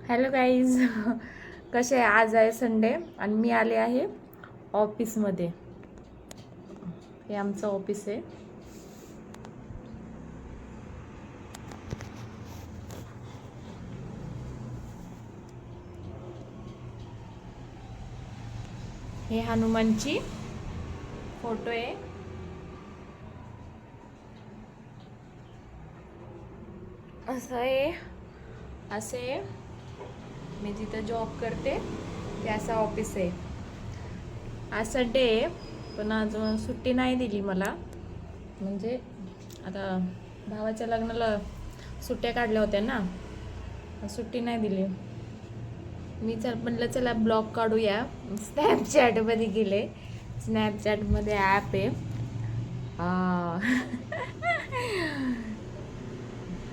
Hello guys. कसे आहे? आज आहे संडे आणि मी आले आहे ऑफिसमध्ये. हे आमचं ऑफिस आहे. हे हनुमानची फोटो आहे. असे मी जिथं जॉब करते ते असं ऑफिस आहे. आज संडे आहे पण आज सुट्टी नाही दिली मला. म्हणजे आता भावाच्या लग्नाला सुट्ट्या काढल्या होत्या ना, सुट्टी नाही दिली. मी म्हणलं चला ब्लॉग काढूया. स्नॅपचॅटमध्ये गेले. स्नॅपचॅटमध्ये ॲप आहे.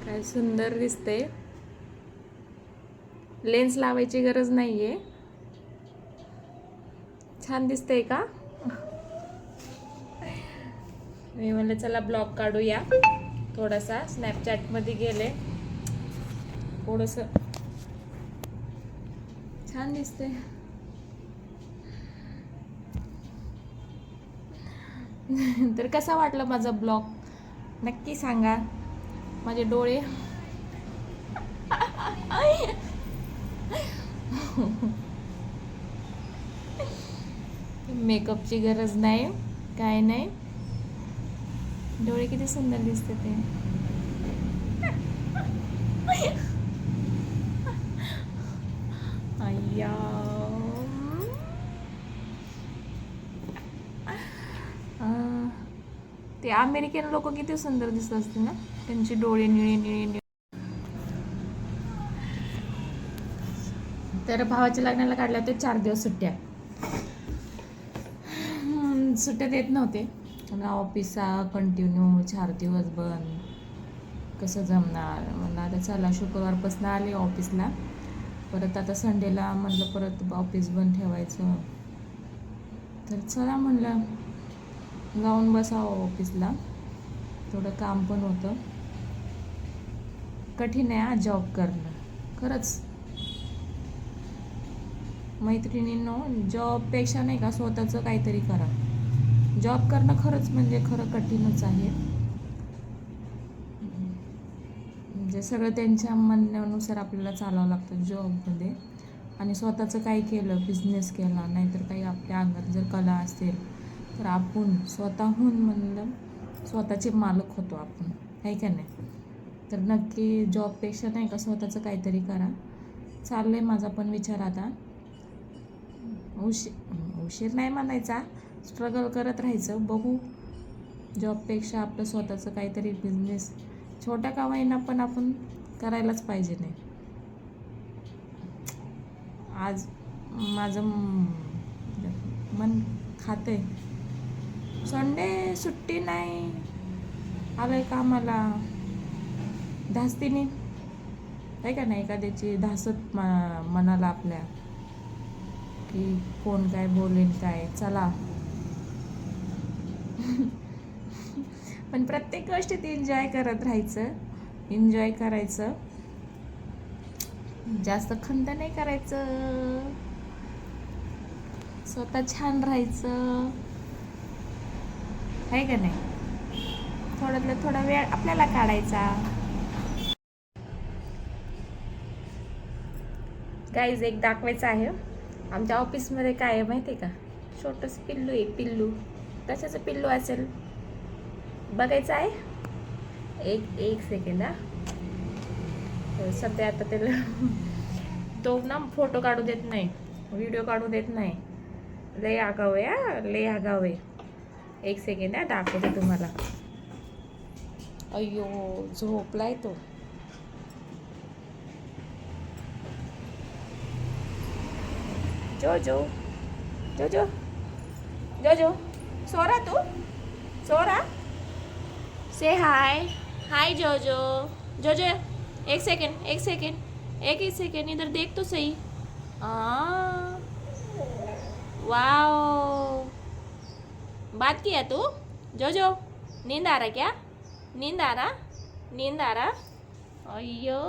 काय सुंदर दिसते. लेन्स लावायची गरज नाहीये. छान दिसतंय का? मी म्हणलं चला ब्लॉग काढूया. थोडासा स्नॅपचॅटमध्ये गेले. थोडंसं छान दिसते. तर कसा वाटला माझा ब्लॉग नक्की सांगा. माझे डोळे मेकअपची गरज नाही, काय नाही. डोळे किती सुंदर दिसते ते. अय्या ते अमेरिकन लोक किती सुंदर दिसत असते ना, त्यांची डोळे निळे निळे निळे. तर भावाच्या लग्नाला काढल्या होत्या 4 दिवस सुट्ट्या. सुट्ट्या देत नव्हते. ऑफिसचा कंटिन्यू 4 दिवस बंद, कसं जमणार. म्हणलं आता चला शुक्रवारपासून आले ऑफिसला. परत आता संडेला म्हटलं परत ऑफिस बंद ठेवायचं. तर चला म्हणलं जाऊन बसावं ऑफिसला. थोडं काम पण होतं. कठीण आहे हा जॉब करणं खरंच. मैत्रिणींनो, जॉबपेक्षा नाही का स्वतःचं काहीतरी करा. जॉब करणं खरंच म्हणजे खरं कठीणच आहे. म्हणजे सगळं त्यांच्या म्हणण्यानुसार आपल्याला चालावं लागतं जॉबमध्ये. आणि स्वतःचं काही केलं, बिझनेस केला, नाहीतर काही आपल्या अंगात जर कला असेल तर आपण स्वतःहून म्हणलं स्वतःचे मालक होतो आपण, आहे का नाही. तर नक्की जॉबपेक्षा नाही का स्वतःचं काहीतरी करा. चाललं आहे माझा पण विचार आता. उशीर नाही म्हणायचा, स्ट्रगल करत राहायचं. बघू, जॉबपेक्षा आपलं स्वतःचं काहीतरी बिझनेस छोटा का होईना पण आपण करायलाच पाहिजे. नाही आज माझं मन खाते. संडे सुट्टी नाही, आलंय कामाला धास्तीने, आहे का नाही. एखाद्याची धासत मनाला आपल्या की कोण काय बोलेल काय. चला पण प्रत्येक गोष्टीत एन्जॉय करत राहायचं. एन्जॉय करायचं, जास्त खंत नाही करायचं. स्वतः छान राहायचं, आहे का नाही. थोड्यातला थोडा वेळ आपल्याला काढायचा. गाईज एक दाखवायचं आहे. आमच्या ऑफिसमध्ये काय आहे माहिती आहे का, छोटंसं पिल्लू आहे. पिल्लू कशाचं पिल्लू असेल बघायचं आहे. एक सेकंड हा. सध्या आता त्याला तो ना फोटो काढू देत नाही, व्हिडिओ काढू देत नाही. लय आगाव आहे हा, लय आगाव आहे. एक सेकंड हा, दाखवते तुम्हाला. अय्यो झोपलाय तो. जोजो जोजो जोजो, सोरा तू सोरा. से हाय हाय जोजो. जोजो एक सेकेंड एक ही सेकेंड इधर देख तो सही. वाओ, बात किया तू जोजो. नींद आ रहा क्या? नींद आ रहा? अय्यो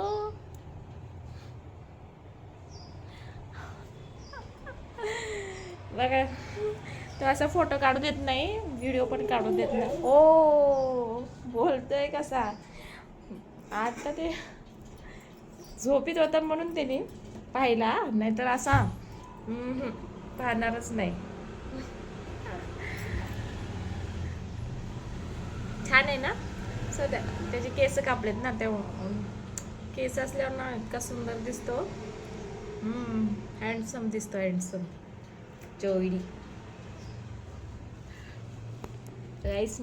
बघा तो असा फोटो काढू देत नाही, व्हिडिओ पण काढू देत नाही. ओ बोलतोय कसा. आता ते झोपीत होता म्हणून त्याने पाहिला, नाहीतर असा पाहणारच नाही. छान आहे ना. सध्या त्याचे केस कापलेत ना, तेव्हा केस असल्यावर ना इतका सुंदर दिसतो. हँडसम दिसतो, हँडसम जोडी. गाईस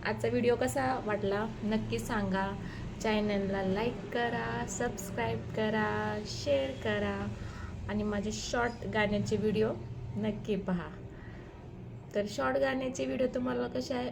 आजचा व्हिडिओ कसा वाटला नक्की सांगा. चॅनलला लाईक करा, सबस्क्राईब करा, शेअर करा आणि माझे शॉर्ट गाण्याचे व्हिडिओ नक्की पहा. तर शॉर्ट गाण्याचे व्हिडिओ तुम्हाला कसे